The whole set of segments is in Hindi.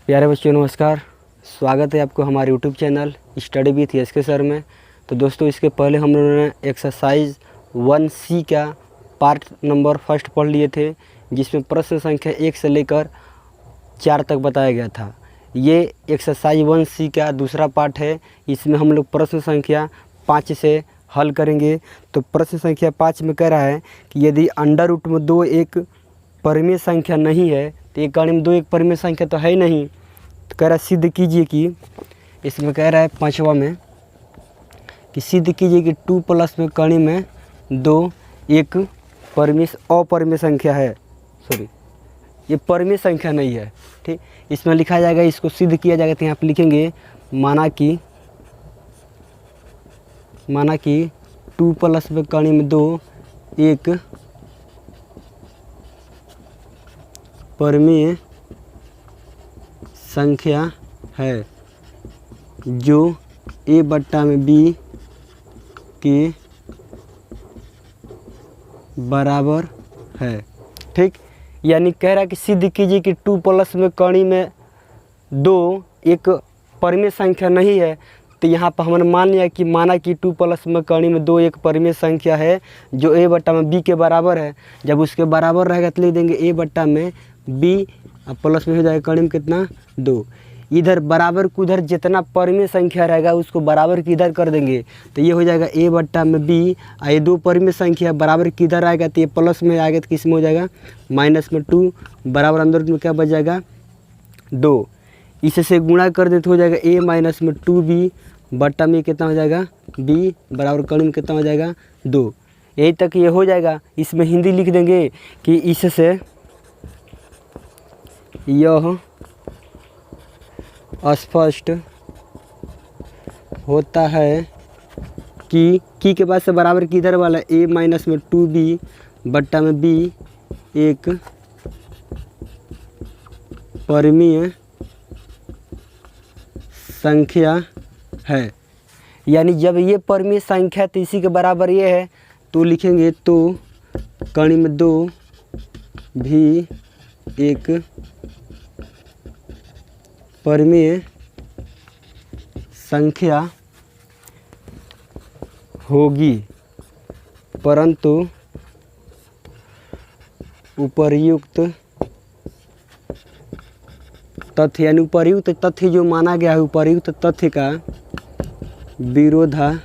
प्यारे बच्चों नमस्कार। स्वागत है आपको हमारे YouTube channel study with SK sir में। तो दोस्तों इसके पहले हम लोगों ने एक्सरसाइज 1C का पार्ट नंबर फर्स्ट पढ़ लिए थे, जिसमें प्रश्न संख्या 1 से लेकर 4 तक बताया गया था। ये एक्सरसाइज 1C का दूसरा पार्ट है। इसमें हम लोग प्रश्न संख्या 5 से हल करेंगे। तो प्रश्न संख्या 5 में कह रहा है कि यदि अंडर रूट में 2 एक परिमेय संख्या नहीं है, तो एक कड़ी में 2 एक परिमेय संख्या तो है ही नहीं। तो कह रहा है सिद्ध कीजिए कि, इसमें कह रहा है 5वां में कि सिद्ध कीजिए कि 2 प्लस में कड़ी में 2 एक अपरिमेय संख्या है। सॉरी, ये परिमेय संख्या नहीं है। ठीक, इसमें लिखा जाएगा, इसको सिद्ध किया जाएगा। तो यहाँ पर लिखेंगे माना कि 2 प्लस में कड़ी में 2 एक परिमेय संख्या है जो a/b के बराबर है। ठीक, यानी कह रहा है कि सिद्ध कीजिए कि 2 प्लस में कड़ी में 2 एक परिमेय संख्या नहीं है। तो यहाँ पर हमने मान लिया कि माना कि 2 प्लस में कड़ी में 2 एक परिमेय संख्या है जो a/b के बराबर है। जब उसके बराबर रहेगा तो लिख देंगे a/b प्लस में हो जाएगा कड़ी में कितना 2। इधर बराबर को उधर जितना परिमेय संख्या रहेगा उसको बराबर की इधर कर देंगे, तो ये हो जाएगा a/b। ये 2 परिमेय संख्या बराबर की इधर आएगा तो ये प्लस में आएगा तो किस में हो जाएगा माइनस में 2, बराबर अंदर में क्या बच जाएगा 2। इससे गुणा कर दे तो हो जाएगा a माइनस में 2b बट्टा में कितना हो जाएगा b बराबर कड़ी में कितना हो जाएगा 2। यही तक ये हो जाएगा। इसमें हिंदी लिख देंगे कि इससे यह स्पष्ट होता है कि के बाद से बराबर की इधर वाला a माइनस में 2b बट्टा में b एक परिमेय संख्या है। यानी जब ये परिमेय संख्या तो इसी के बराबर ये है, तो लिखेंगे तो कड़ी में 2 भी एक परिमेय संख्या होगी, परंतु उपर्युक्त तथ्य यानी उपर्युक्त तथ्य जो माना गया है, उपर्युक्त तथ्य का विरोधाभास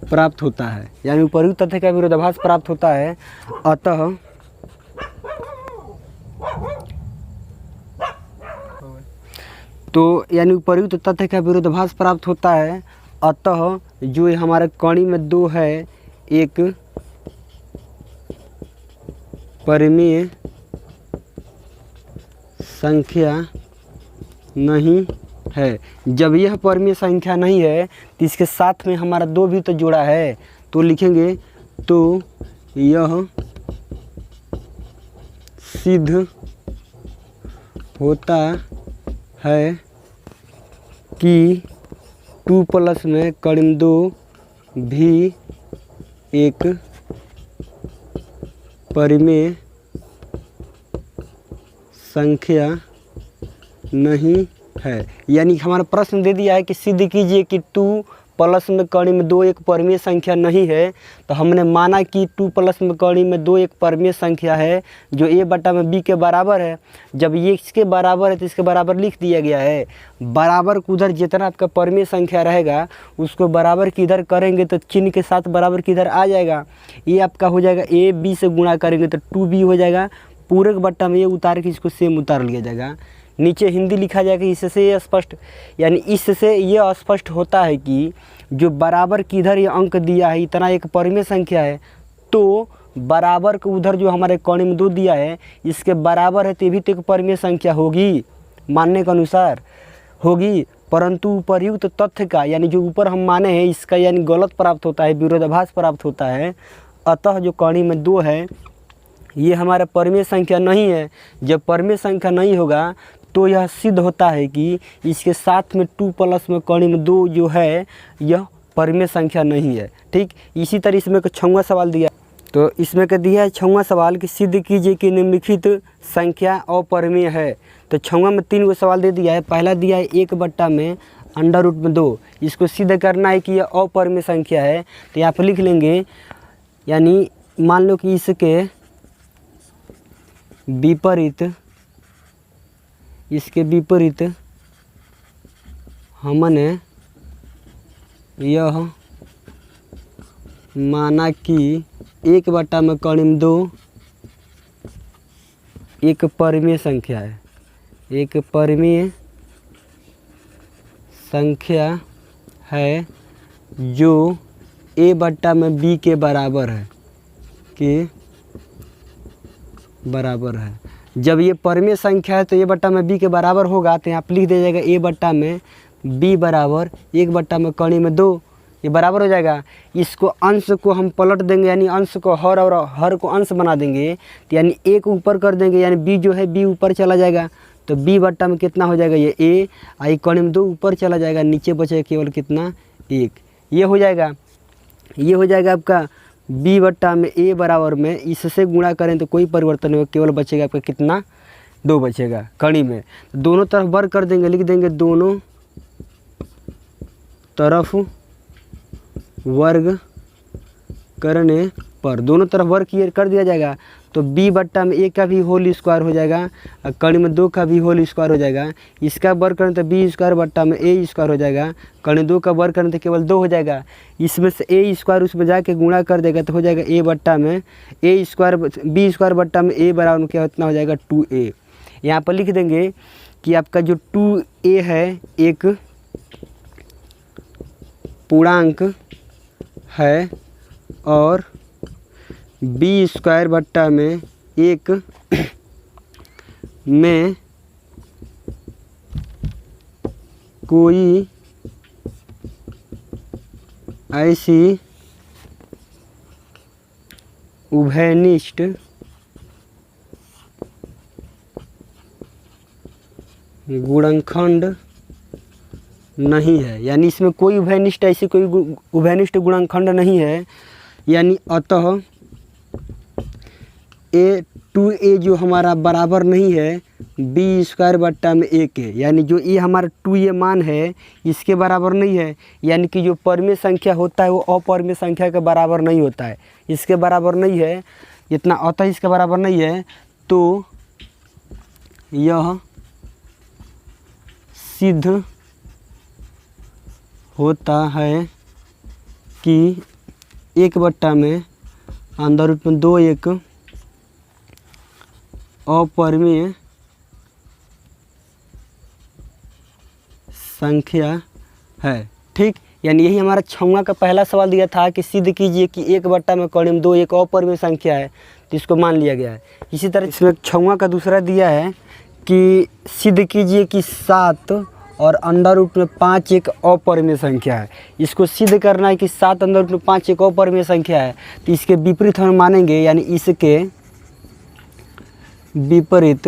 प्राप्त होता है। यानी उपर्युक्त तथ्य का विरोधाभास प्राप्त होता है। अतः तो यानी उपर्युक्त तथ्य का विरोधाभास प्राप्त होता है। अतः जो हमारे कड़ी में 2 है एक परिमेय संख्या नहीं है। जब यह परिमेय संख्या नहीं है तो इसके साथ में हमारा 2 भी तो जोड़ा है, तो लिखेंगे तो यह सिद्ध होता है कि 2 प्लस में कड़ी में 2 भी एक परिमेय संख्या नहीं है। यानी हमारा प्रश्न दे दिया है कि सिद्ध कीजिए कि 2 प्लस में कड़ी में 2 एक परिमेय संख्या नहीं है। तो हमने माना कि 2 प्लस में कड़ी में 2 एक परिमेय संख्या है जो a/b के बराबर है। जब ये इसके बराबर है तो इसके बराबर लिख दिया गया है। बराबर को उधर जितना आपका परिमेय संख्या रहेगा उसको बराबर की इधर करेंगे तो चिन्ह के साथ बराबर की इधर आ जाएगा। ये आपका हो जाएगा ab से गुणा करेंगे तो 2b हो जाएगा। पूरक बट्टा में ये उतार के इसको सेम उतार लिया जाएगा। नीचे हिंदी लिखा जाएगा इससे ये स्पष्ट, यानी इससे ये स्पष्ट होता है कि जो बराबर की इधर ये अंक दिया है इतना एक परिमेय संख्या है, तो बराबर को उधर जो हमारे कड़ी में 2 दिया है इसके बराबर है तो भी तो एक परिमेय संख्या होगी, मानने के अनुसार होगी। परंतु उपर्युक्त तथ्य का यानी जो ऊपर हम माने हैं इसका यानी गलत प्राप्त होता है, विरोधाभास प्राप्त होता है। अतः जो कड़ी में 2 है ये हमारा परिमेय संख्या नहीं है। जब परिमेय संख्या नहीं होगा तो यह सिद्ध होता है कि इसके साथ में 2 प्लस में कड़ी में 2 जो है यह परिमेय संख्या नहीं है। ठीक, इसी तरह इसमें एक 6वां सवाल दिया, तो इसमें क्या दिया है 6वां सवाल कि सिद्ध कीजिए कि निम्नलिखित संख्या अपरिमेय है। तो 6वां में 3 गो सवाल दे दिया है। पहला दिया है 1/2। इसको सिद्ध करना है कि यह अपरिमेय संख्या है। तो यहाँ पर लिख लेंगे, यानी मान लो कि इसके विपरीत हमने यह माना कि 1/2 एक परिमेय संख्या है, एक परिमेय संख्या है जो a/b के बराबर है, जब ये परिमेय संख्या है तो a/b के बराबर होगा। तो यहाँ पर लिख दिया जाएगा a/b बराबर 1/2, ये बराबर हो जाएगा। इसको अंश को हम पलट देंगे, यानी अंश को हर और हर को अंश बना देंगे, तो यानी a को ऊपर कर देंगे, यानी b जो है b ऊपर चला जाएगा। तो b बट्टा में कितना हो जाएगा, ये a, आई कौड़ी में 2 ऊपर चला जाएगा, नीचे बचेगा केवल कितना 1। ये हो जाएगा आपका b बट्टा में a बराबर में इससे गुणा करें तो कोई परिवर्तन नहीं होगा, केवल बचेगा आपका कितना 2 बचेगा कड़ी में। दोनों तरफ वर्ग कर देंगे, लिख देंगे दोनों तरफ वर्ग करने पर, दोनों तरफ वर्ग कर दिया जाएगा। तो b बट्टा में a का भी होल स्क्वायर हो जाएगा और कड़ी में 2 का भी होल स्क्वायर हो जाएगा। इसका वर्ग करें तो b स्क्वायर बट्टा में a स्क्वायर हो जाएगा, कड़ी 2 का वर्ग करें तो केवल 2 हो जाएगा। इसमें से a स्क्वायर उसमें जाके गुणा कर देगा तो हो जाएगा a बट्टा में a स्क्वायर, b स्क्वायर बट्टा में a बराबर में क्या इतना हो जाएगा 2a। यहाँ पर लिख देंगे कि आपका जो 2a है एक पूर्णांक है और b स्क्वायर बट्टा में 1 में कोई ऐसी उभयनिष्ठ गुणनखंड नहीं है, यानी इसमें कोई उभयनिष्ठ ऐसी कोई उभयनिष्ठ गुणनखंड नहीं है। यानी अतः a जो हमारा बराबर नहीं है b स्क्वायर बट्टा में 1 है, यानी जो ये हमारा 2a मान है इसके बराबर नहीं है। यानी कि जो परिमेय संख्या होता है वो अपरिमेय संख्या के बराबर नहीं होता है, इसके बराबर नहीं है इतना, अतः इसके बराबर नहीं है। तो यह सिद्ध होता है कि 1/2 एक अपरिमेय संख्या है। ठीक, यानी यही हमारा 6वां का पहला सवाल दिया था कि सिद्ध कीजिए कि 1/2 एक अपरिमेय संख्या है, तो इसको मान लिया गया है। इसी तरह इसमें 6वां का दूसरा दिया है कि सिद्ध कीजिए कि 7 और √5 एक अपरिमेय संख्या है। इसको सिद्ध करना है कि 7 √5 एक अपरिमेय संख्या है, तो इसके विपरीत हम मानेंगे, यानी इसके विपरीत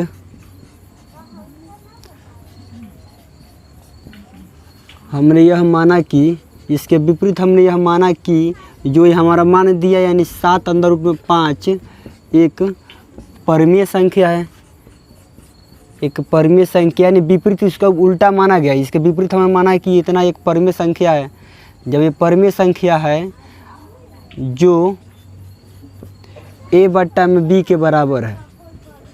हमने यह माना कि जो ये हमारा मान दिया यानी 7 √5 एक परिमेय संख्या है, एक परिमेय संख्या, यानी विपरीत इसका उल्टा माना गया। इसके विपरीत हमें माना है कि इतना एक परिमेय संख्या है। जब ये परिमेय संख्या है जो a/b के बराबर है,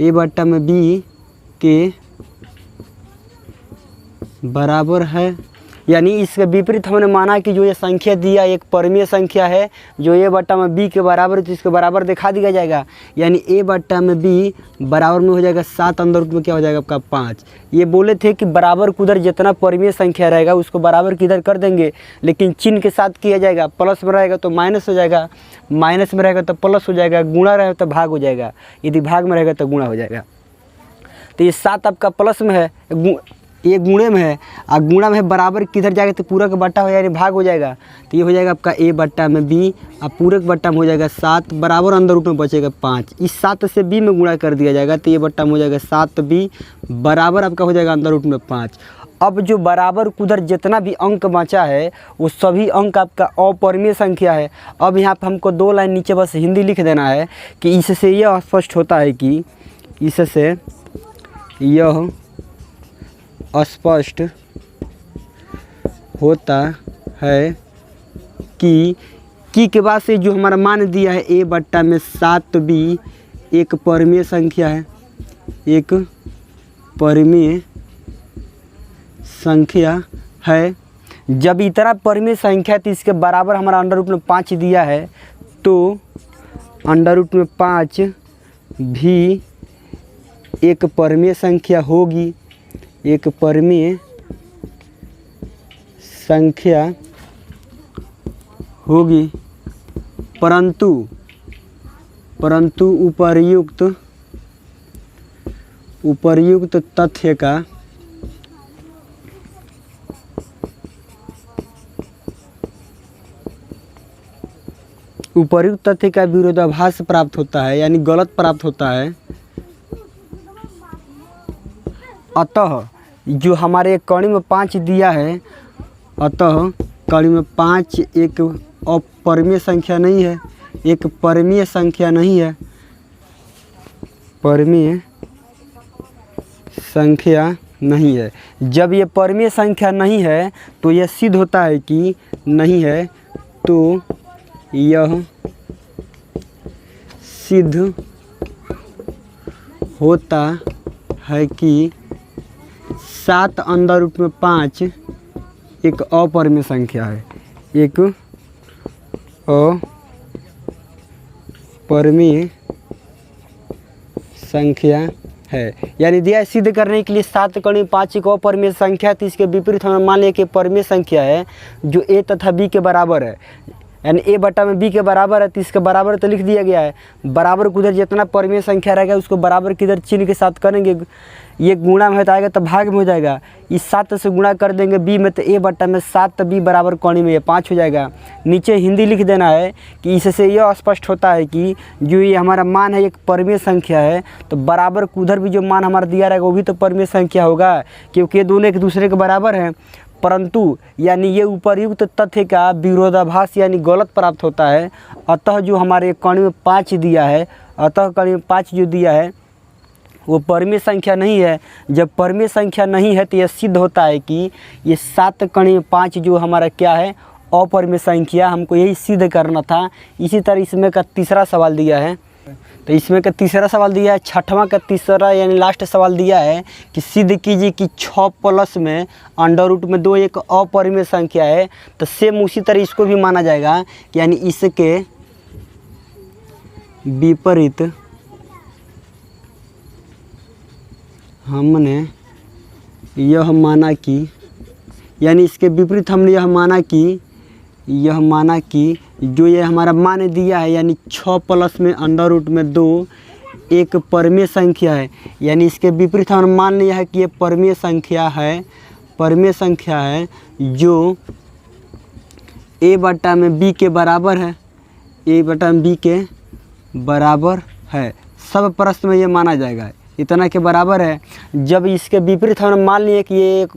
a/b के बराबर है, यानी इसके विपरीत हमने माना कि जो ये संख्या दिया एक परिमेय संख्या है जो a/b के बराबर है, तो इसके बराबर दिखा दिया जाएगा। यानी a/b बराबर में हो जाएगा 7 में क्या हो जाएगा आपका 5। ये बोले थे कि बराबर को उधर जितना परिमेय संख्या रहेगा उसको बराबर किधर कर देंगे, लेकिन चिन्ह के साथ किया जाएगा। प्लस में रहेगा तो माइनस हो जाएगा, माइनस में रहेगा तो प्लस हो जाएगा, गुणा रहेगा तो भाग हो जाएगा, यदि भाग में रहेगा तो गुणा हो जाएगा। तो ये 7 आपका प्लस में है, ये गुणे में है, और गुणा में है बराबर किधर जाएगा तो पूरक बट्टा हो जाएगा, भाग हो जाएगा। तो ये हो जाएगा आपका a/b और पूरक बट्टा में हो जाएगा 7 बराबर अंदर रूप में बचेगा 5। इस 7 से b में गुणा कर दिया जाएगा तो ये बट्टा में हो जाएगा 7b बराबर आपका हो जाएगा अंदर रूप में 5। अब जो बराबर को उधर जितना भी अंक बचा है वो सभी अंक आपका अपरिमेय संख्या है। अब यहाँ पर हमको 2 लाइन नीचे बस हिंदी लिख देना है कि इससे यह स्पष्ट होता है कि इससे यह स्पष्ट होता है कि के बाद से जो हमारा मान दिया है a बट्टा में 7b एक परिमेय संख्या है, एक परिमेय संख्या है। जब इतना परिमेय संख्या है तो इसके बराबर हमारा अंडर रूट में 5 दिया है, तो अंडर रूट में 5 भी एक परिमेय संख्या होगी, एक परिमेय संख्या होगी। परंतु उपर्युक्त तथ्य का विरोधाभास प्राप्त होता है, यानी गलत प्राप्त होता है। अतः जो हमारे कड़ी में 5 दिया है, अतः कड़ी में 5 एक अपरिमेय संख्या नहीं है, एक परिमेय संख्या नहीं है, परिमेय संख्या नहीं है। जब ये परिमेय संख्या नहीं है तो यह सिद्ध होता है कि नहीं है, तो यह सिद्ध होता है कि 7 अंडर रूट में 5 एक अपरिमेय संख्या है, एक अपरिमेय संख्या है। यानी दिया सिद्ध करने के लिए 7 कड़ी में 5 एक अपरिमेय संख्या है, तो इसके विपरीत हमें मान लिया कि परिमेय संख्या है जो a तथा b के बराबर है, यानी a बट्टा में b के बराबर है, तो इसके बराबर तो लिख दिया गया है। बराबर को उधर जितना परिमेय संख्या रहेगा उसको बराबर किधर चिन्ह के साथ करेंगे, ये गुणा में आएगा तो भाग में हो जाएगा, इस 7 से गुणा कर देंगे b में, तो a बट्टा में 7 b बराबर कौणी में ये 5 हो जाएगा। नीचे हिंदी लिख देना है कि इससे यह स्पष्ट होता है कि जो ये हमारा मान है एक परिमेय संख्या है, तो बराबर को उधर भी जो मान हमारा दिया रहेगा वो भी तो परिमेय संख्या होगा, क्योंकि ये दोनों एक दूसरे के बराबर हैं। परंतु यानी ये उपर्युक्त तथ्य का विरोधाभास यानी गलत प्राप्त होता है। अतः जो हमारे कड़ी में 5 दिया है, अतः कड़ी में 5 जो दिया है वो परिमेय संख्या नहीं है। जब परिमेय संख्या नहीं है तो यह सिद्ध होता है कि ये 7 कड़ी में 5 जो हमारा क्या है अपरिमेय संख्या, हमको यही सिद्ध करना था। इसी तरह इसमें का तीसरा सवाल दिया है, तो इसमें का तीसरा सवाल दिया है, छठवां का तीसरा यानी लास्ट सवाल दिया है कि सिद्ध कीजिए कि 6 प्लस में अंडर रूट में 2 एक अपरिमेय संख्या है। तो सेम उसी तरह इसको भी माना जाएगा, यानी इसके विपरीत हमने यह माना कि, यानी इसके विपरीत हमने यह माना कि जो ये हमारा मान दिया है यानी 6 प्लस में अंडर रूट में 2 एक परिमेय संख्या है, यानी इसके विपरीत हमने मान लिया है कि ये परिमेय संख्या है जो a बट्टा में b के बराबर है, a बट्टा में b के बराबर है। सब प्रश्न में ये माना जाएगा इतना के बराबर है। जब इसके विपरीत हमने मान लिया कि ये एक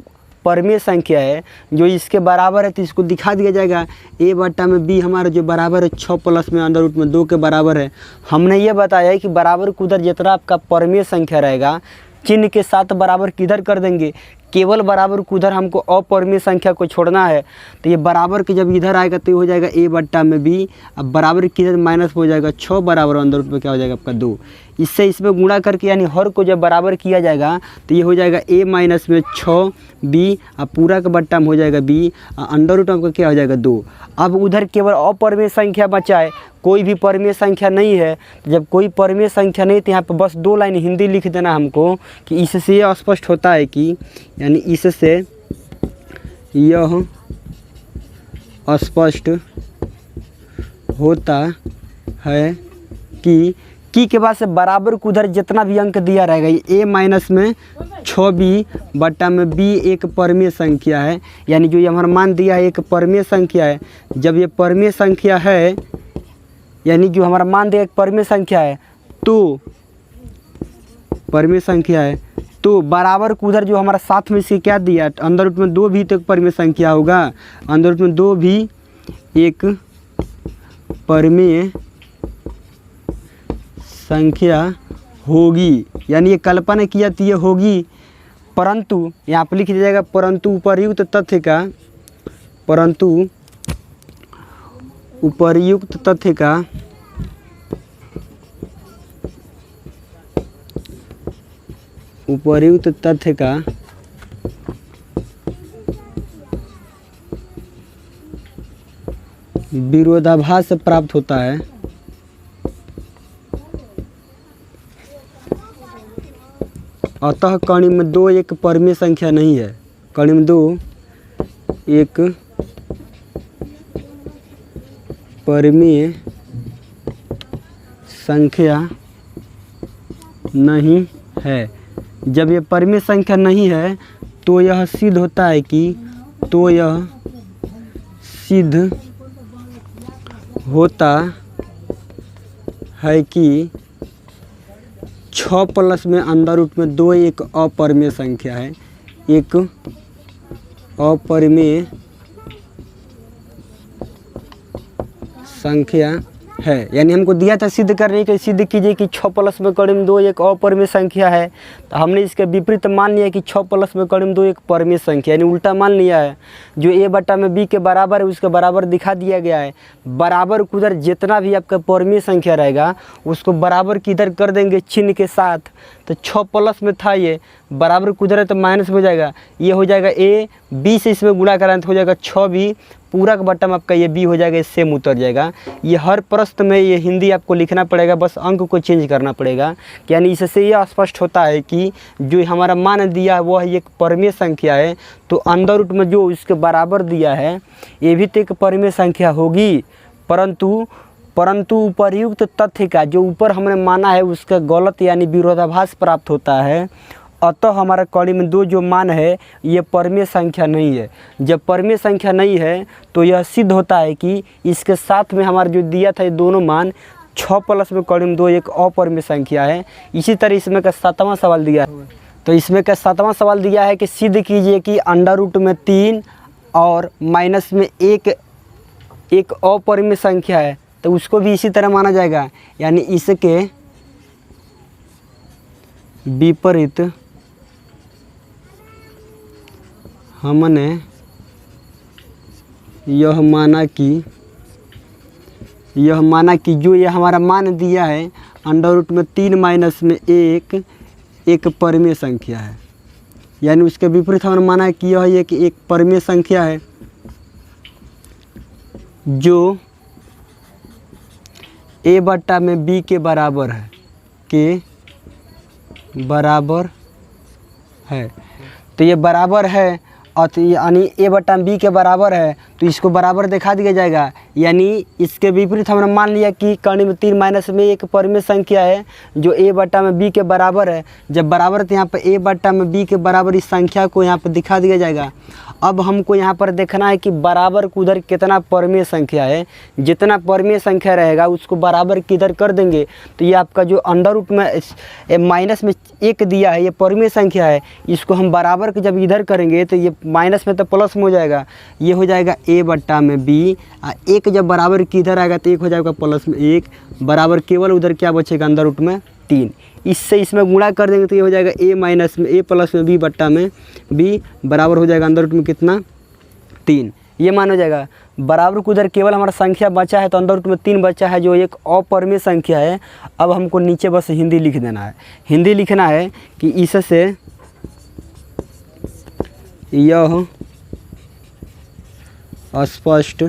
परिमेय संख्या है जो इसके बराबर है, तो इसको दिखा दिया जाएगा a बट्टा में b हमारा जो बराबर है 6 प्लस में अंडर रूट में 2 के बराबर है। हमने ये बताया है कि बराबर को उधर जितना आपका परिमेय संख्या रहेगा चिन्ह के साथ बराबर किधर कर देंगे, केवल बराबर को उधर हमको अपरिमेय संख्या को छोड़ना है। तो ये बराबर के जब इधर आएगा तो ये हो जाएगा a बट्टा में b, अब बराबर किधर माइनस हो जाएगा 6 बराबर अंदर रूट में क्या हो जाएगा आपका 2। इससे इसमें गुणा करके यानी हर को जब बराबर किया जाएगा तो ये हो जाएगा a माइनस में 6b, अब पूरा का बट्टा में हो जाएगा b, अंडर रूट आपका क्या हो जाएगा 2। अब उधर केवल अपरिमेय संख्या बचा है, कोई भी परिमेय संख्या नहीं है। जब कोई परिमेय संख्या नहीं तो यहाँ पर बस 2 लाइन हिंदी लिख देना हमको कि इससे यह स्पष्ट होता है कि, यानी इससे यह स्पष्ट होता है कि के बाद से बराबर को उधर जितना भी अंक दिया रहेगा ये a माइनस में 6b बट्टा में b एक परिमेय संख्या है, यानी जो ये हमारा मान दिया है एक परिमेय संख्या है। जब ये परिमेय संख्या है, यानी जो हमारा मान दिया एक परिमेय संख्या है, तो तो बराबर को उधर जो हमारा साथ में इसके क्या दिया, अंदर रूट में 2 भी तो एक परिमेय संख्या होगा, अंदर रूट में 2 भी एक परिमेय संख्या होगी, यानी ये कल्पना किया तो ये होगी। परंतु यहाँ पर लिख दिया जाएगा परंतु उपर्युक्त तथ्य का, परंतु उपर्युक्त तथ्य का उपर्युक्त तथ्य का विरोधाभास प्राप्त होता है, अतः कणी में 2 एक परिमेय संख्या नहीं है, कणी में 2 एक परिमेय संख्या नहीं है। जब ये परिमेय संख्या नहीं है तो यह सिद्ध होता है कि, तो यह सिद्ध होता है कि 6 प्लस में अंदर रूट में 2 एक अपरिमेय संख्या है, एक अपरिमेय संख्या है। यानी हमको दिया था सिद्ध करने के, सिद्ध कीजिए कि 6 प्लस में कड़ी में 2 एक अपरिमेय संख्या है, तो हमने इसके विपरीत मान लिया कि 6 प्लस में कड़ी में 2 एक परिमेय संख्या, यानी उल्टा मान लिया है। जो a बटा में b के बराबर है उसके बराबर दिखा दिया गया है। बराबर को उधर जितना भी आपका परिमेय संख्या रहेगा उसको बराबर किधर कर देंगे चिन्ह के साथ, तो 6 प्लस में था ये, बराबर को उधर है तो माइनस में हो जाएगा, ये हो जाएगा a, b से इसमें गुणा कराएं तो हो जाएगा 6b, पूरा का बट्टा में आपका ये b हो जाएगा, सेम उतर जाएगा। ये हर प्रश्न में ये हिंदी आपको लिखना पड़ेगा, बस अंक को चेंज करना पड़ेगा। यानी इससे यह स्पष्ट होता है कि जो हमारा मान दिया है वह एक परिमेय संख्या है, तो अंदर रूट में जो इसके बराबर दिया है ये भी तो एक परिमेय संख्या होगी। परंतु उपर्युक्त तथ्य का जो ऊपर हमने माना है उसका गलत यानी विरोधाभास प्राप्त होता है, अतः हमारा कड़ी में 2 जो मान है ये परिमेय संख्या नहीं है। जब परिमेय संख्या नहीं है तो यह सिद्ध होता है कि इसके साथ में हमारा जो दिया था ये दोनों मान 6 प्लस में कड़ी में 2 एक अपरिमेय संख्या है। इसी तरह इसमें का 7वां सवाल दिया है, तो इसमें का 7वां सवाल दिया है कि सिद्ध कीजिए कि अंडर रूट में 3 और माइनस में एक अपरिमेय संख्या है, तो उसको भी इसी तरह माना जाएगा। यानी इसके विपरीत हमने यह माना कि जो ये हमारा मान दिया है अंडर रूट में 3 माइनस में एक परिमेय संख्या है, यानी उसके विपरीत हमने माना है कि यह एक परिमेय संख्या है जो a बट्टा में b के बराबर है, तो ये बराबर है और यानी a बटा b के बराबर है, तो इसको बराबर दिखा दिया जाएगा। यानी इसके विपरीत हमने मान लिया कि कर्ण में 3 माइनस में एक परिमेय संख्या है जो a बटा में b के बराबर है। जब बराबर तो यहाँ पर a बटा में b के बराबर इस संख्या को यहाँ पर दिखा दिया जाएगा। अब हमको यहाँ पर देखना है कि बराबर को उधर कितना परिमेय संख्या है, जितना परिमेय संख्या रहेगा उसको बराबर किधर कर देंगे, तो ये आपका जो अंडर रूट में माइनस में 1 दिया है ये परिमेय संख्या है, इसको हम बराबर के जब इधर करेंगे तो ये माइनस में तो प्लस में हो जाएगा, ये हो जाएगा a बट्टा में b, 1 जब बराबर किधर आएगा तो 1 हो जाएगा प्लस में 1, बराबर केवल उधर क्या बचेगा अंदर रूट में 3, इससे इसमें गुणा कर देंगे तो ये हो जाएगा a माइनस में a प्लस में b बट्टा में b बराबर हो जाएगा अंदर रूट में कितना 3, ये मान हो जाएगा। बराबर को उधर केवल हमारा संख्या बचा है तो अंदर रूट में 3 बचा है जो एक अपरिमेय संख्या है। अब हमको नीचे बस हिंदी लिख देना है, हिंदी लिखना है कि इससे यह स्पष्ट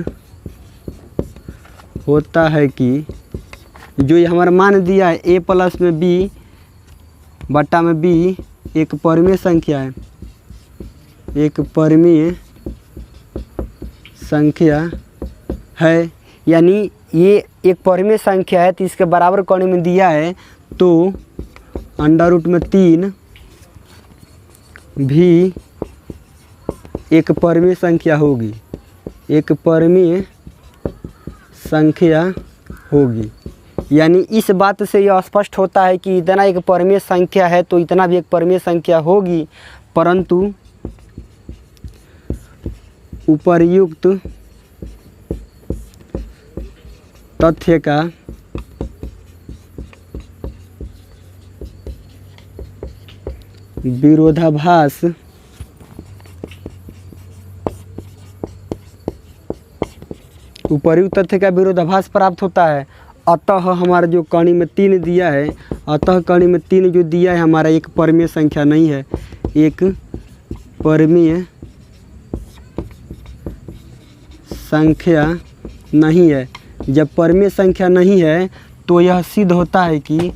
होता है कि जो ये हमारा मान दिया है a प्लस में b बट्टा में b एक परिमेय संख्या है, एक परिमेय संख्या है, यानी ये एक परिमेय संख्या है तो इसके बराबर कोण में दिया है, तो अंडर रूट में 3 भी एक परिमेय संख्या होगी, एक परिमेय संख्या होगी। यानी इस बात से यह स्पष्ट होता है कि इतना एक परिमेय संख्या है तो इतना भी एक परिमेय संख्या होगी, परंतु उपर्युक्त तथ्य का विरोधाभास उपर्युक्त तथ्य का विरोधाभास प्राप्त होता है। अतः हमारा जो कणी में 3 दिया है, अतः कणी में 3 जो दिया है हमारा एक परिमेय संख्या नहीं है, एक परिमेय संख्या नहीं है। जब परिमेय संख्या नहीं है तो यह सिद्ध होता है कि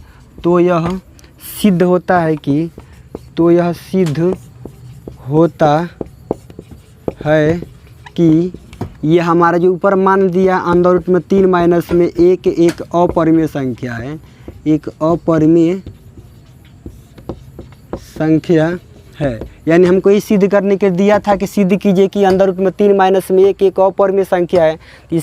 ये हमारा जो ऊपर मान दिया अंडर रूट में 3 माइनस में 1 एक अपरिमेय संख्या है, एक अपरिमेय संख्या है। यानी हमको ये सिद्ध करने के दिया था कि सिद्ध कीजिए कि अंडर रूट में 3 माइनस में 1 एक अपरिमेय संख्या है। तो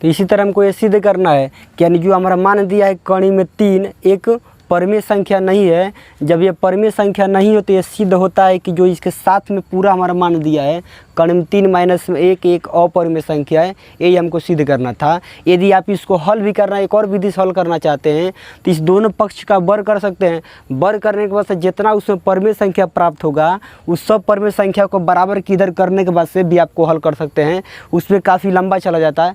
इसी तरह हमको ये सिद्ध करना है कि यानी जो हमारा मान दिया है कणी में 3 एक परिमेय संख्या नहीं है। जब ये परिमेय संख्या नहीं हो तो ये सिद्ध होता है कि जो इसके साथ में पूरा हमारा मान दिया है कणी में 3 माइनस में 1 एक अपरिमेय संख्या है। यही हमको सिद्ध करना था। यदि आप इसको हल भी करना, एक और विधि से हल करना चाहते हैं तो इस दोनों पक्ष का वर्ग कर सकते हैं। वर्ग करने के बाद से जितना उसमें परिमेय संख्या प्राप्त होगा उस सब परिमेय संख्या को बराबर की इधर करने के बाद से भी आपको हल कर सकते हैं। उसमें काफ़ी लंबा चला जाता है,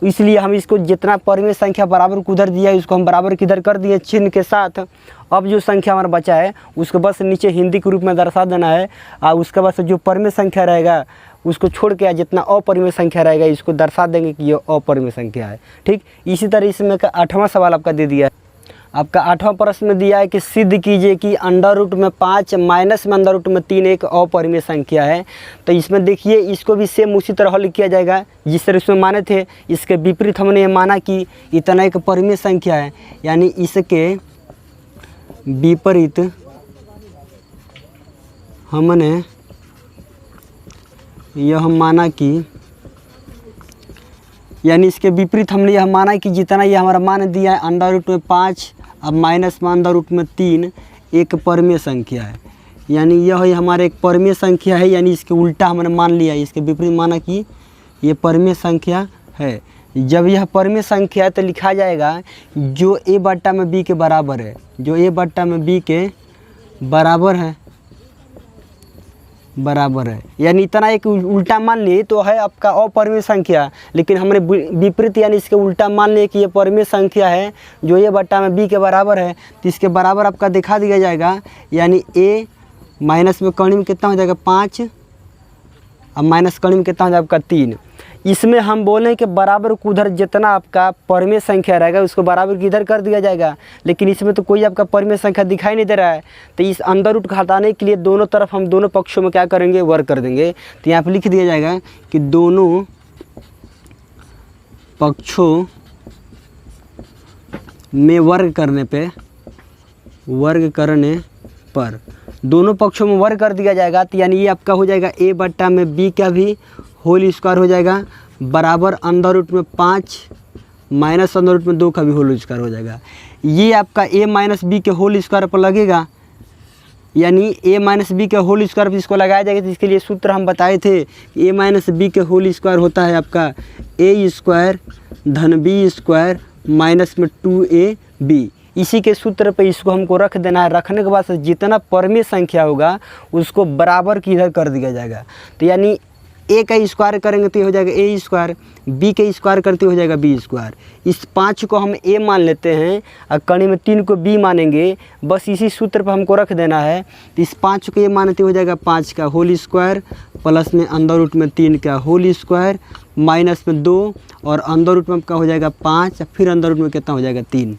इसलिए हम इसको जितना परिमेय संख्या बराबर को उधर दिया है उसको हम बराबर किधर कर दिए चिन्ह के साथ। अब जो संख्या हमारा बचा है उसको बस नीचे हिंदी के रूप में दर्शा देना है और उसके बाद से जो परिमेय संख्या रहेगा उसको छोड़ के जितना अपरिमेय संख्या रहेगा इसको दर्शा देंगे कि ये अपरिमेय संख्या है। ठीक, इसी तरह इसमें का 8वां सवाल आपका दे दिया है। आपका 8वां प्रश्न में दिया है कि सिद्ध कीजिए कि अंडर रूट में 5 माइनस में अंडर रूट में 3 एक अपरिमेय संख्या है। तो इसमें देखिए इसको भी सेम उसी तरह हल किया जाएगा जिस तरह इसमें माने थे। इसके विपरीत हमने ये माना कि इतना एक परिमेय संख्या है, यानी इसके विपरीत हमने यह माना कि यानी इसके विपरीत हमने यह माना कि जितना ये हमारा मान दिया है अंडर रूट में 5 अब माइनस में अंडर रूट में 3 एक परिमेय संख्या है। यानी यह हमारा एक परिमेय संख्या है, यानी इसके उल्टा हमने मान लिया, इसके विपरीत माना कि ये परिमेय संख्या है। जब यह परिमेय संख्या है तो लिखा जाएगा जो a बट्टा में b के बराबर है, जो a बट्टा में b के बराबर है। यानी इतना एक उल्टा मान लिए तो है आपका अपरिमेय संख्या, लेकिन हमने विपरीत यानी इसके उल्टा मान लिए कि ये परिमेय संख्या है जो a बट्टा में b के बराबर है। तो इसके बराबर आपका दिखा दिया जाएगा, यानी a माइनस में कणी में कितना हो जाएगा 5 अब माइनस कणी में कितना हो जाएगा आपका 3। इसमें हम बोलें कि बराबर को उधर जितना आपका परिमेय संख्या रहेगा उसको बराबर की इधर कर दिया जाएगा, लेकिन इसमें तो कोई आपका परिमेय संख्या दिखाई नहीं दे रहा है। तो इस अंडर रूट को हटाने के लिए दोनों तरफ हम दोनों पक्षों में क्या करेंगे, वर्ग कर देंगे। तो यहाँ पर लिख दिया जाएगा कि दोनों पक्षों में वर्ग करने पर दोनों पक्षों में वर्ग कर दिया जाएगा। तो यानी ये आपका हो जाएगा a बट्टा में b का भी होल स्क्वायर हो जाएगा बराबर अंडर रूट में 5 माइनस अंडर रूट में 2 का भी होल स्क्वायर हो जाएगा। ये आपका a माइनस बी के होल स्क्वायर पर लगेगा, यानी a माइनस बी के होल स्क्वायर पर इसको लगाया जाएगा। तो इसके लिए सूत्र हम बताए थे कि a माइनस बी के होल स्क्वायर होता है आपका a स्क्वायर धन b स्क्वायर माइनस में 2ab। इसी के सूत्र पे इसको हमको रख देना है। रखने के बाद से जितना परिमेय संख्या होगा उसको बराबर की इधर कर दिया जाएगा। तो यानी a का स्क्वायर करेंगे तो ये हो जाएगा a स्क्वायर, b के स्क्वायर करते हो जाएगा b स्क्वायर। इस 5 को हम a मान लेते हैं और कणी में 3 को b मानेंगे, बस इसी सूत्र पर हमको रख देना है। तो इस 5 को a मानते हो जाएगा 5 का होल स्क्वायर प्लस में अंडर रूट में 3 का होल स्क्वायर माइनस में 2 और अंडर रूट में आपका हो जाएगा 5 फिर अंडर रूट में कितना हो जाएगा 3।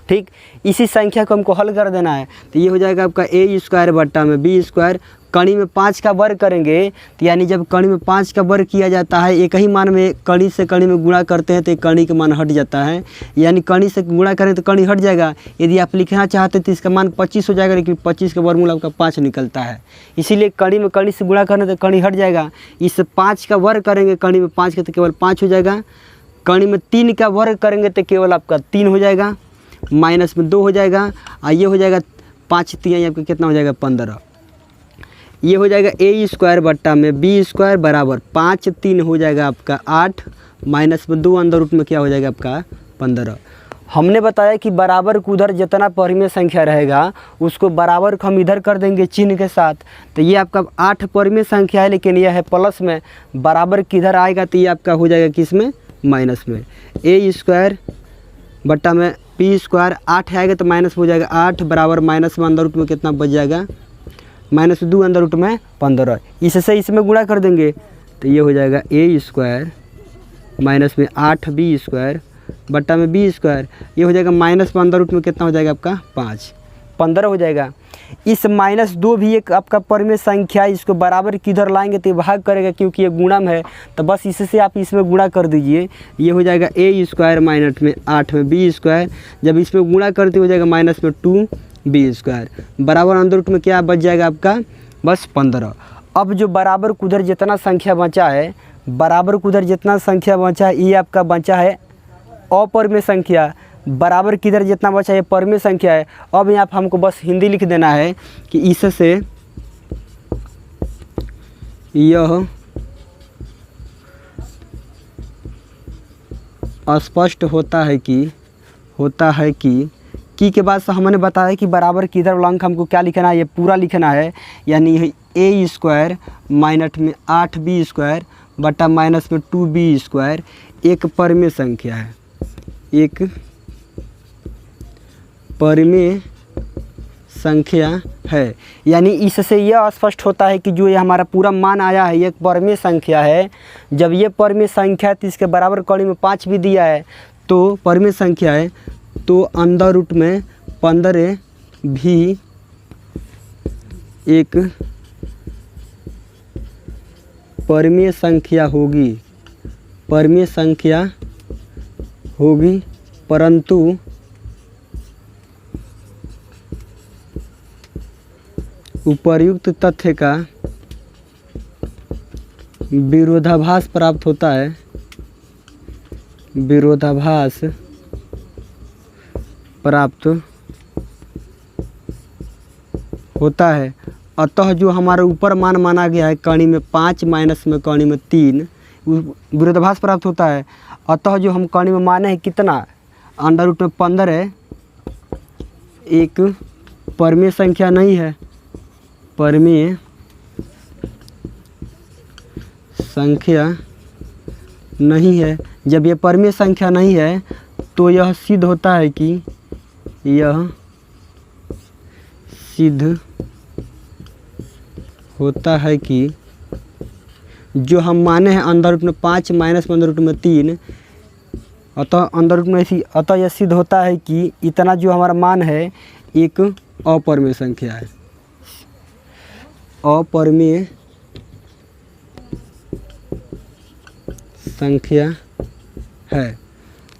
ठीक, इसी संख्या को हमको हल कर देना है। तो ये हो जाएगा आपका a स्क्वायर बट्टा में b स्क्वायर, कणी में 5 का वर्ग करेंगे। तो यानी जब कणी में 5 का वर्ग किया जाता है एक ही मान में कणी से कणी में गुणा करते हैं तो कणी का मान हट जाता है, यानी कणी से गुणा करें तो कणी हट जाएगा। यदि आप लिखना चाहते तो इसका मान 25 हो जाएगा, लेकिन 25 का वर्गमूल आपका 5 निकलता है, इसीलिए कणी में कणी से गुणा करें तो कणी हट जाएगा। इस 5 का वर्ग करेंगे कणी में 5 का तो केवल 5 हो जाएगा कर्ण में 3 का वर्ग करेंगे तो केवल आपका 3 हो जाएगा, माइनस में 2 हो जाएगा, और ये हो जाएगा 5 3 आपका कितना हो जाएगा 15। ये हो जाएगा ए स्क्वायर बट्टा में बी स्क्वायर बराबर 5 3 हो जाएगा आपका 8, माइनस में 2 अंदर रूट में क्या हो जाएगा आपका 15। हमने बताया कि बराबर को उधर जितना परिमेय संख्या रहेगा उसको बराबर को हम इधर कर देंगे चिन्ह के साथ। तो ये आपका 8 परिमेय संख्या है, लेकिन यह है प्लस में, बराबर किधर आएगा तो ये आपका हो जाएगा किस में, माइनस में। ए स्क्वायर बट्टा में पी स्क्वायर 8 आएगा तो माइनस हो जाएगा 8 बराबर माइनस में अंदर रूट में कितना बच जाएगा, माइनस 2 अंदर रूट में 15। इससे इसमें गुणा कर देंगे तो ये हो जाएगा ए स्क्वायर माइनस में 8 बी स्क्वायर बट्टा में बी स्क्वायर, ये हो जाएगा माइनस में अंदर रूट में कितना हो जाएगा आपका 5 15 हो जाएगा। इस -2 भी एक आपका परिमेय संख्या, इसको बराबर किधर लाएंगे तो भाग करेगा क्योंकि ये गुणम है, तो बस इससे आप इसमें गुणा कर दीजिए। ये हो जाएगा ए स्क्वायर माइनस में 8 में बी स्क्वायर, जब इसमें गुणा करते हो जाएगा माइनस में 2 बी स्क्वायर बराबर अंदर रूट में क्या बच जाएगा आपका बस 15। अब जो बराबर को उधर जितना संख्या बचा है, बराबर को उधर जितना संख्या बचा है ये आपका बचा है अपरिमेय संख्या, बराबर किधर जितना बचा है परिमेय संख्या है। अब यहाँ पर हमको बस हिंदी लिख देना है कि इससे यह स्पष्ट होता है कि के बाद से हमने बताया कि बराबर किधर वाला अंक हमको क्या लिखना है, ये पूरा लिखना है, यानी ए स्क्वायर माइनस में 8 बी स्क्वायर बटा माइनस में 2 बी स्क्वायर एक परिमेय संख्या है, एक परिमेय संख्या है। यानी इससे यह स्पष्ट होता है कि जो ये हमारा पूरा मान आया है ये एक परिमेय संख्या है। जब ये परिमेय संख्या है तो इसके बराबर कड़ी में 5 भी दिया है तो परिमेय संख्या है, तो अंदर रूट में 15 भी एक परिमेय संख्या होगी, परंतु उपर्युक्त तथ्य का विरोधाभास प्राप्त होता है, विरोधाभास प्राप्त होता है। अतः जो हमारे ऊपर मान माना गया है कणी में 5 माइनस में कणी में 3 विरोधाभास प्राप्त होता है। अतः जो हम कणी में माने हैं कितना अंडर रूट में 15 है, एक परिमेय संख्या नहीं है, परिमेय संख्या नहीं है। जब ये परिमेय संख्या नहीं है तो यह सिद्ध होता है कि जो हम माने हैं अंदर रूट में 5 माइनस में अंदर रूट में 3, अतः अंदर रूट में अतः यह सिद्ध होता है कि इतना जो हमारा मान है एक अपरिमेय संख्या है, अपरिमेय संख्या है।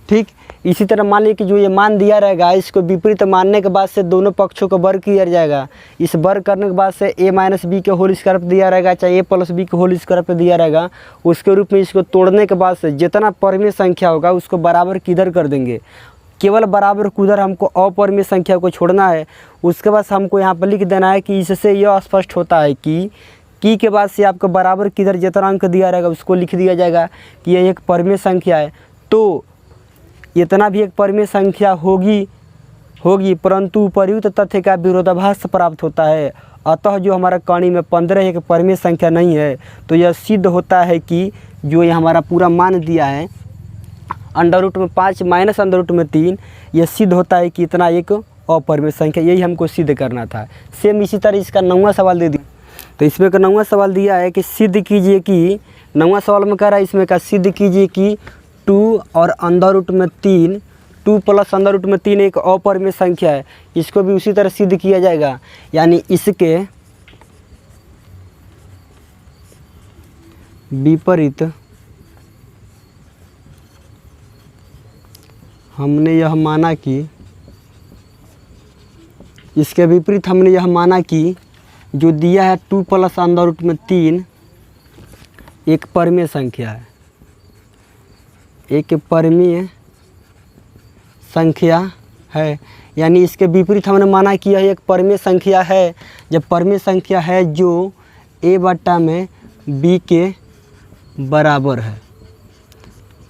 ठीक इसी तरह मान लीजिए कि जो ये मान दिया रहेगा इसको विपरीत मानने के बाद से दोनों पक्षों को वर्ग किया जाएगा। इस वर्ग करने के बाद से a माइनस बी के होल स्क्वायर पे दिया रहेगा, चाहे a प्लस बी के होल स्क्वायर पे दिया रहेगा, उसके रूप में इसको तोड़ने के बाद से जितना परिमेय संख्या होगा उसको बराबर किधर कर देंगे, केवल बराबर कुधर हमको अपरिमेय संख्या को छोड़ना है। उसके बाद हमको यहाँ पर लिख देना है कि इससे यह स्पष्ट होता है कि के बाद से आपको बराबर किधर जितना अंक दिया रहेगा उसको लिख दिया जाएगा कि यह एक परिमेय संख्या है। तो इतना भी एक परिमेय संख्या होगी, परंतु उपर्युक्त तथ्य का विरोधाभास प्राप्त होता है। अतः जो हमारा कणी में 15 एक परिमेय संख्या नहीं है, तो यह सिद्ध होता है कि जो ये हमारा पूरा मान दिया है अंडर रूट में 5 माइनस अंडर रूट में 3, यह सिद्ध होता है कि इतना एक अपरिमेय संख्या, यही हमको सिद्ध करना था। सेम इसी तरह इसका 9वां सवाल दे दिया। तो इसमें का 9वां सवाल दिया है कि सिद्ध कीजिए कि 9वां सवाल में कह रहा है इसमें का सिद्ध कीजिए कि 2 और अंडर रूट में 3, 2 प्लस अंडर रूट में 3 एक अपरिमेय संख्या है। इसको भी उसी तरह सिद्ध किया जाएगा, यानी इसके विपरीत हमने यह माना कि जो दिया है 2 प्लस अंडर रूट में 3 एक परिमेय संख्या है, एक परिमेय संख्या है, यानी इसके विपरीत हमने माना कि यह एक परिमेय संख्या है। जब परिमेय संख्या है जो a बट्टा में b के बराबर है,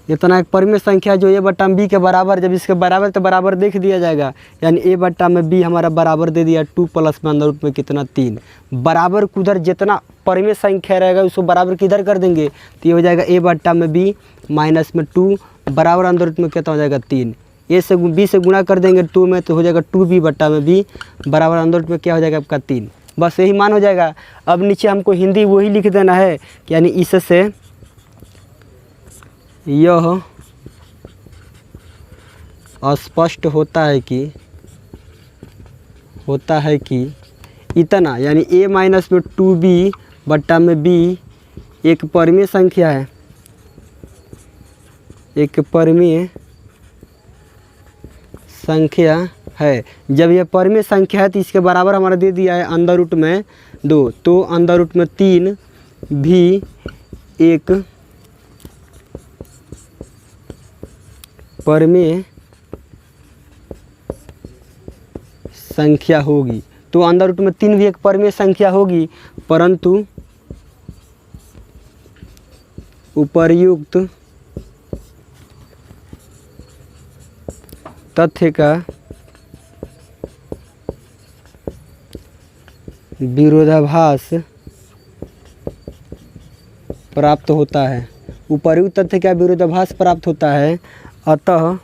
इतना एक परिमेय संख्या जो a बट्टा में b के बराबर, जब इसके बराबर तो बराबर देख दिया जाएगा, यानी a बट्टा में b हमारा बराबर दे दिया 2 प्लस में अंदर रूट में कितना 3। बराबर कुधर जितना परिमेय संख्या रहेगा उसको बराबर किधर कर देंगे, तो ये हो जाएगा a बट्टा में b माइनस में 2 बराबर अंदर रूट में कितना हो जाएगा 3। a से b से गुणा कर देंगे 2 में तो हो जाएगा 2b बट्टा में b बराबर अंदर रूट में क्या हो जाएगा आपका 3। बस यही मान हो जाएगा। अब नीचे हमको हिंदी वही लिख देना है, यानी इससे यह स्पष्ट होता है कि इतना, यानी a माइनस में 2b बट्टा में b एक परिमेय संख्या है, एक परिमेय संख्या है। जब यह परिमेय संख्या है तो इसके बराबर हमारा दे दिया है अंदर रूट में 2, तो अंदर रूट में 3 भी एक परिमेय संख्या होगी। तो अंदर रूट में 3 भी एक परिमेय संख्या होगी, परंतु उपर्युक्त तथ्य का विरोधाभास प्राप्त होता है। उपर्युक्त तथ्य का विरोधाभास प्राप्त होता है। अतः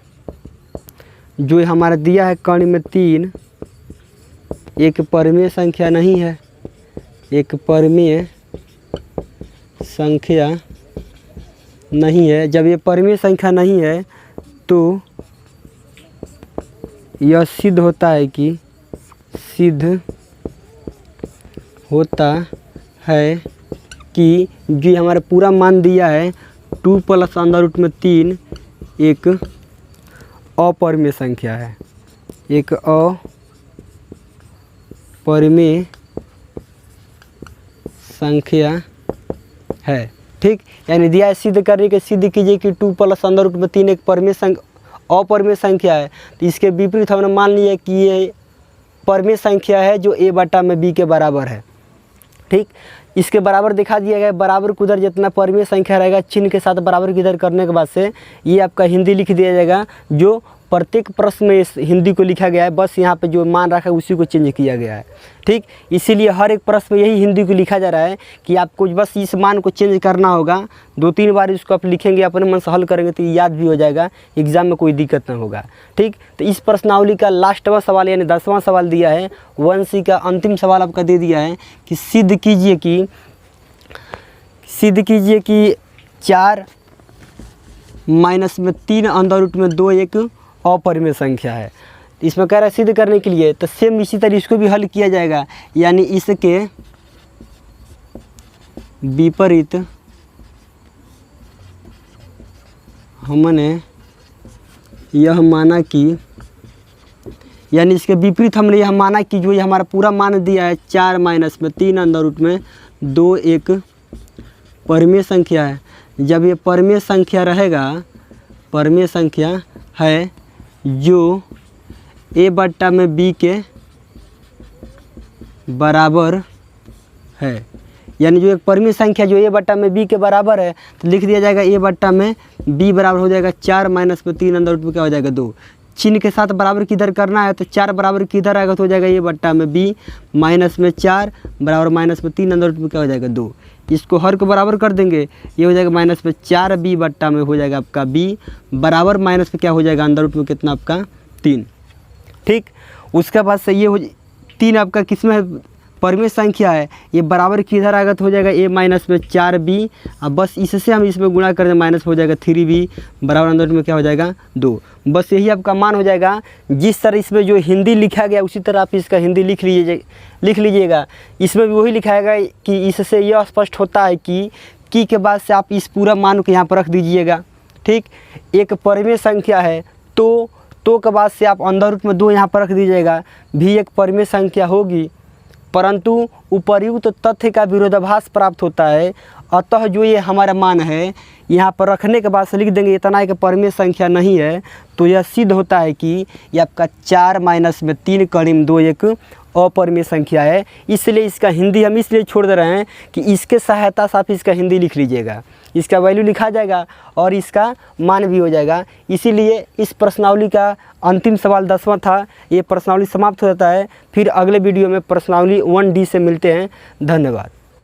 जो हमारा दिया है कर्ण में 3 एक परिमेय संख्या नहीं है, एक परिमेय संख्या नहीं है। जब ये परिमेय संख्या नहीं है तो यह सिद्ध होता है कि जो हमारा पूरा मान दिया है 2 प्लस अंदर रूट में 3 एक अपरिमेय संख्या है, एक अपरिमेय संख्या है। ठीक, यानी दिया है सिद्ध करने के सिद्ध कीजिए कि 2 प्लस अंदर रूट में 3 एक अपरिमेय संख्या है। तो इसके विपरीत हमने मान लिया कि ये परिमेय संख्या है जो a बट्टा में b के बराबर है। ठीक, इसके बराबर दिखा दिया गया। बराबर को उधर जितना परिमेय संख्या रहेगा चिन्ह के साथ बराबर की इधर करने के बाद से ये आपका हिंदी लिख दिया जाएगा। जो प्रत्येक प्रश्न में इस हिंदी को लिखा गया है, बस यहाँ पे जो मान रखा है उसी को चेंज किया गया है। ठीक, इसीलिए हर एक प्रश्न में यही हिंदी को लिखा जा रहा है कि आपको बस इस मान को चेंज करना होगा। 2-3 बार इसको आप लिखेंगे, अपने मन से हल करेंगे तो याद भी हो जाएगा, एग्जाम में कोई दिक्कत ना होगा। ठीक, तो इस प्रश्नावली का लास्टवां सवाल यानी 10वां सवाल दिया है। 1C का अंतिम सवाल आपका दे दिया है कि सिद्ध कीजिए कि 4 माइनस में 3 अंदर रूट में 2 एक अपरिमेय संख्या है। इसमें कह रहा है सिद्ध करने के लिए, तो सेम इसी तरह इसको भी हल किया जाएगा। यानी इसके विपरीत हमने यह माना कि, यानी इसके विपरीत हमने यह माना कि जो ये हमारा पूरा मान दिया है 4 माइनस में 3 अंदर रूट में 2 एक परिमेय संख्या है। जब ये परिमेय संख्या रहेगा, परिमेय संख्या है जो a बट्टा में b के बराबर है, यानी जो एक परिमेय संख्या जो a बट्टा में b के बराबर है, तो लिख दिया जाएगा a बट्टा में b बराबर हो जाएगा 4 माइनस में 3 अंदर रूट में क्या हो जाएगा 2। चिन्ह के साथ बराबर किधर करना है, तो 4 बराबर किधर आएगा तो हो जाएगा a बट्टा में b माइनस में 4 बराबर माइनस में 3 अंदर रूट में क्या हो जाएगा 2। इसको हर को बराबर कर देंगे, ये हो जाएगा माइनस में 4b बट्टा में हो जाएगा आपका b बराबर माइनस में क्या हो जाएगा अंदर रूट में कितना आपका 3। ठीक, उसके बाद से ये हो 3 आपका किसमें परिमेय संख्या है, ये बराबर किधर आएगा तो हो जाएगा a माइनस में 4b। अब बस इससे हम इसमें गुणा कर दें, माइनस हो जाएगा 3b बराबर अंदर में क्या हो जाएगा 2। बस यही आपका मान हो जाएगा। जिस तरह इसमें जो हिंदी लिखा गया उसी तरह आप इसका हिंदी लिख लीजिएगा। इसमें भी वही लिखाएगा कि इससे यह स्पष्ट होता है कि के बाद से आप इस पूरा मान को यहाँ पर रख दीजिएगा। ठीक, एक परिमेय संख्या है तो के बाद से आप अंदर रूट में 2 यहाँ पर रख दीजिएगा। भी एक परिमेय संख्या होगी परंतु उपर्युक्त तथ्य का विरोधाभास प्राप्त होता है। अतः जो ये हमारा मान है यहाँ पर रखने के बाद से लिख देंगे इतना एक परिमेय संख्या नहीं है, तो यह सिद्ध होता है कि ये आपका 4 माइनस में 3 कड़ी में 2 एक अपरिमेय संख्या है। इसलिए इसका हिंदी हम इसलिए छोड़ दे रहे हैं कि इसके सहायता से आप इसका हिंदी लिख लीजिएगा, इसका वैल्यू लिखा जाएगा और इसका मान भी हो जाएगा। इसीलिए इस प्रश्नावली का अंतिम सवाल 10वां था। ये प्रश्नावली समाप्त हो जाता है। फिर अगले वीडियो में प्रश्नावली 1D से मिलते हैं। धन्यवाद।